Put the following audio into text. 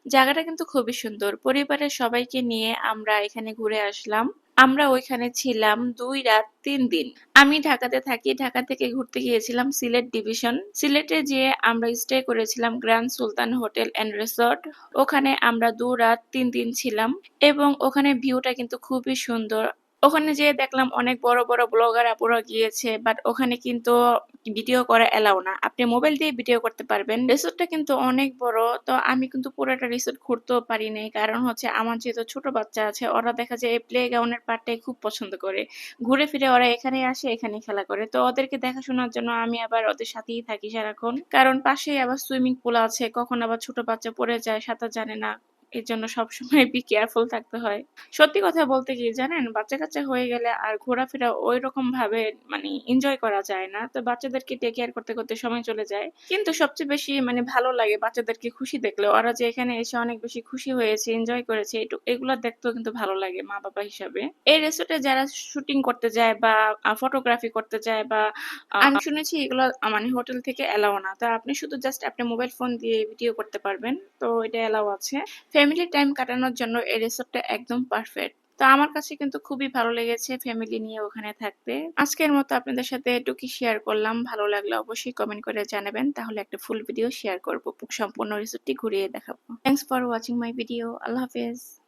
জায়গাটা কিন্তু খুবই সুন্দর। পরিবারের সবাইকে নিয়ে আমরা এখানে ঘুরে আসলাম। আমরা ওইখানে ছিলাম ২ রাত ৩ দিন। আমি ঢাকাতে থাকি। ঢাকা থেকে ঘুরতে গিয়েছিলাম সিলেট ডিভিশন। সিলেটে যেয়ে আমরা স্টে করেছিলাম grand Sultan hotel and resort. ওখানে আমরা ২ রাত ৩ দিন ছিলাম এবং ওখানে ভিউটা কিন্তু খুবই সুন্দর। ওখানে যেয়ে দেখলাম অনেক বড়, বড় ব্লগার আপুরা গিয়েছে। বাট ওখানে কিন্তু ভিডিও করা এলাও না। আপনি মোবাইল দিয়ে ভিডিও করতে পারবেন। রিসোর্টটা কিন্তু অনেক বড়। তো আমি কিন্তু পুরাটা রিসোর্ট ঘুরতেও পারি নাই। কারণ হচ্ছে আমার যেহেতু ছোট বাচ্চা আছে, ওরা দেখা যায় এই প্লেগ্রাউন্ড এর পার্টটাই খুব পছন্দ করে। ঘুরে ফিরে ওরা এখানেই আসে, এখানেই খেলা করে। তো ওদেরকে দেখাশোনার জন্য আমি আবার ওদের সাথেই থাকি সারাক্ষণ। কারণ পাশেই আবার সুইমিং পুল আছে। কখন আবার ছোট বাচ্চা পড়ে যায়, সাঁতার জানে না। এজন্য সবসময় বি কেয়ারফুল থাকতে হয়। সত্যি কথা বলতে কি জানেন? বাচ্চা-কাচ্চা হয়ে গেলে আর ঘোরাফেরা ঐরকম ভাবে মানে এনজয় করা যায় না। তো বাচ্চাদেরকে টেক কেয়ার করতে, করতে সময় চলে যায়। কিন্তু সবচেয়ে বেশি মানে ভালো লাগে বাচ্চাদেরকে খুশি দেখলে। ওরা যে এখানে এসে অনেক বেশি খুশি হয়েছে, এনজয় করেছে এগুলা দেখতেও কিন্তু ভালো লাগে মা-বাবা হিসাবে। এই রিসোর্টে যারা শুটিং করতে যায় বা ফটোগ্রাফি করতে যায় বা আমি শুনেছি এগুলো মানে হোটেল থেকে এলাও না। তো আপনি শুধু জাস্ট আপনার মোবাইল ফোন দিয়ে ভিডিও করতে পারবেন। তো এটা এলাও আছে। ফ্যামিলি টাইম কাটানোর জন্য এই রিসোর্টটা একদম পারফেক্ট। তো আমার কাছে কিন্তু খুবই ভালো লেগেছে ফ্যামিলি নিয়ে ওখানে থাকতে। আজকের মতো আপনাদের সাথে এটুকুই শেয়ার করলাম। ভালো লাগলে অবশ্যই কমেন্ট করে জানাবেন। তাহলে একটা ফুল ভিডিও শেয়ার করব। সম্পূর্ণ রিসোর্টটি ঘুরিয়ে দেখাবো। Thanks for watching my video. আল্লাহ হাফেজ।